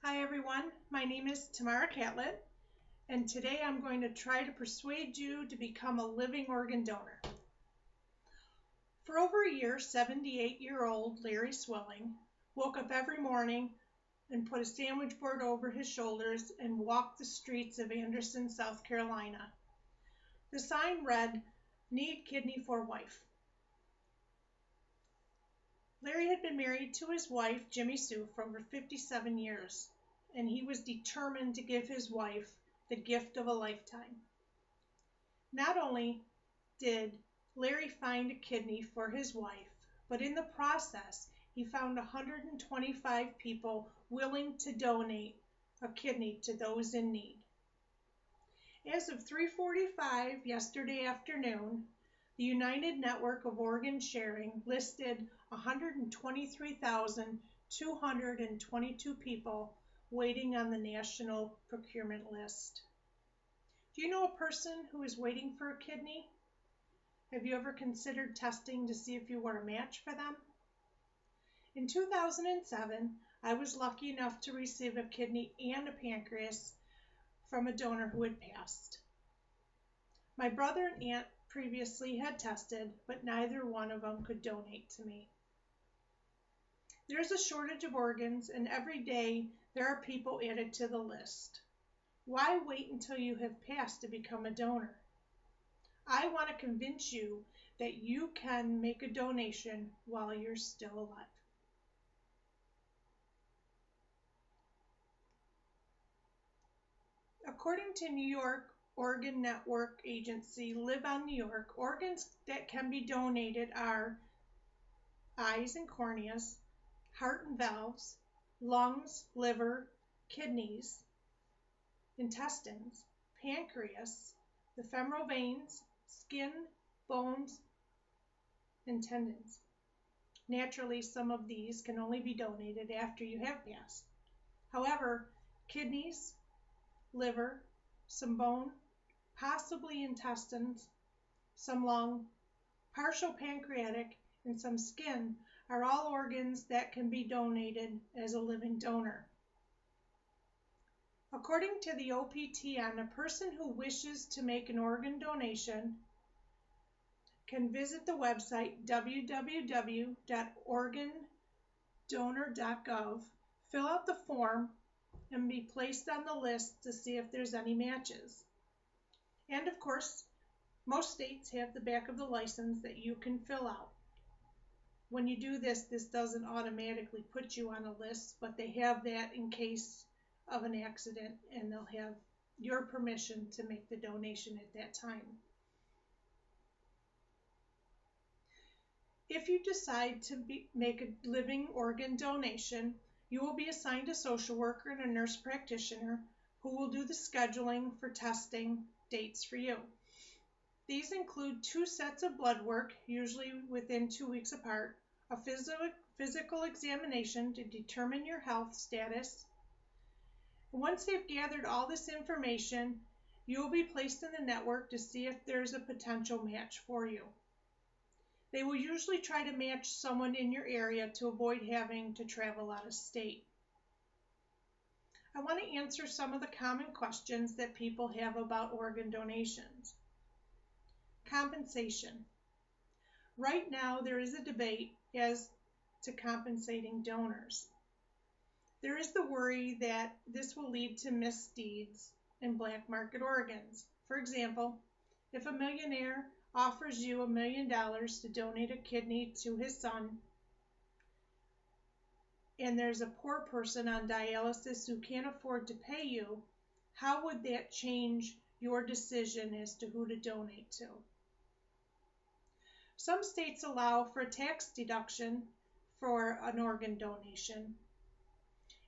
Hi everyone, my name is Tamara Catlett, and today I'm going to try to persuade you to become a living organ donor. For over a year, 78-year-old Larry Swelling woke up every morning and put a sandwich board over his shoulders and walked the streets of Anderson, South Carolina. The sign read, "Need kidney for wife." Larry had been married to his wife, Jimmy Sue, for over 57 years, and he was determined to give his wife the gift of a lifetime. Not only did Larry find a kidney for his wife, but in the process, he found 125 people willing to donate a kidney to those in need. As of 3:45 yesterday afternoon, the United Network of Organ Sharing listed 123,222 people waiting on the national procurement list. Do you know a person who is waiting for a kidney? Have you ever considered testing to see if you were a match for them? In 2007, I was lucky enough to receive a kidney and a pancreas from a donor who had passed. My brother and aunt previously had tested, but neither one of them could donate to me. There's a shortage of organs, and every day there are people added to the list. Why wait until you have passed to become a donor? I want to convince you that you can make a donation while you're still alive. According to New York Organ Network agency Live on New York, organs that can be donated are eyes and corneas, heart and valves, lungs, liver, kidneys, intestines, pancreas, the femoral veins, skin, bones, and tendons. Naturally, some of these can only be donated after you have passed. However, kidneys, liver, some bone, possibly intestines, some lung, partial pancreatic, and some skin are all organs that can be donated as a living donor. According to the OPTN, a person who wishes to make an organ donation can visit the website www.organdonor.gov, fill out the form, and be placed on the list to see if there's any matches. And of course, most states have the back of the license that you can fill out. When you do this, this doesn't automatically put you on a list, but they have that in case of an accident, and they'll have your permission to make the donation at that time. If you decide to make a living organ donation, you will be assigned a social worker and a nurse practitioner who will do the scheduling for testing dates for you. These include 2 sets of blood work, usually within 2 weeks apart, a physical examination to determine your health status. Once they've gathered all this information, you will be placed in the network to see if there's a potential match for you. They will usually try to match someone in your area to avoid having to travel out of state. I want to answer some of the common questions that people have about organ donations. Compensation. Right now, there is a debate as to compensating donors. There is the worry that this will lead to misdeeds and black market organs. For example, if a millionaire offers you $1 million to donate a kidney to his son, and there's a poor person on dialysis who can't afford to pay you, how would that change your decision as to who to donate to? Some states allow for a tax deduction for an organ donation,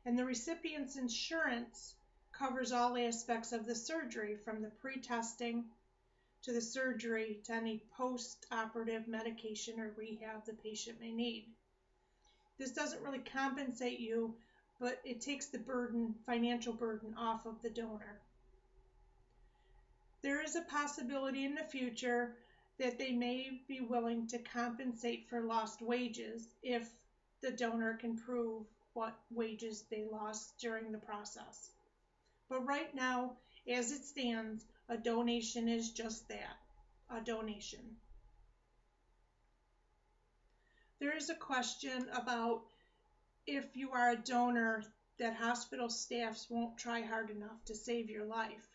and the recipient's insurance covers all aspects of the surgery, from the pre-testing to the surgery to any post-operative medication or rehab the patient may need. This doesn't really compensate you, but it takes the financial burden off of the donor. There is a possibility in the future that they may be willing to compensate for lost wages if the donor can prove what wages they lost during the process. But right now, as it stands, a donation is just that, a donation. There is a question about if you are a donor that hospital staffs won't try hard enough to save your life.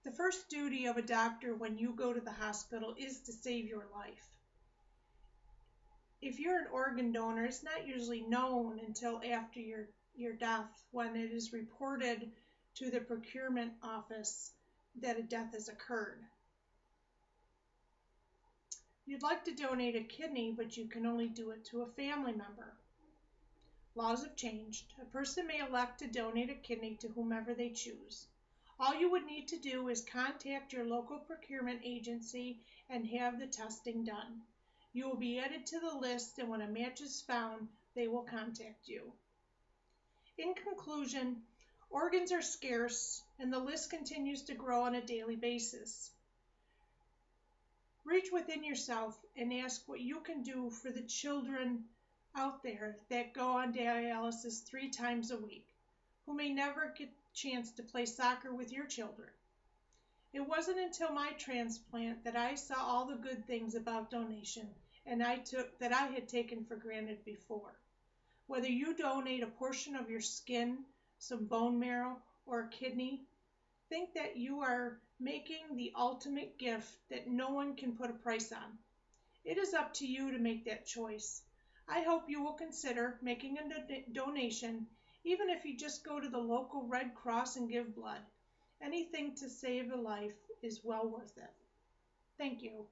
The first duty of a doctor when you go to the hospital is to save your life. If you're an organ donor, it's not usually known until after your death when it is reported to the procurement office that a death has occurred. You'd like to donate a kidney, but you can only do it to a family member. Laws have changed. A person may elect to donate a kidney to whomever they choose. All you would need to do is contact your local procurement agency and have the testing done. You will be added to the list, and when a match is found, they will contact you. In conclusion, organs are scarce, and the list continues to grow on a daily basis. Reach within yourself and ask what you can do for the children out there that go on dialysis 3 times a week, who may never get a chance to play soccer with your children. It wasn't until my transplant that I saw all the good things about donation and that I had taken for granted before. Whether you donate a portion of your skin, some bone marrow, or a kidney, think that you are making the ultimate gift that no one can put a price on. It is up to you to make that choice. I hope you will consider making a donation, even if you just go to the local Red Cross and give blood. Anything to save a life is well worth it. Thank you.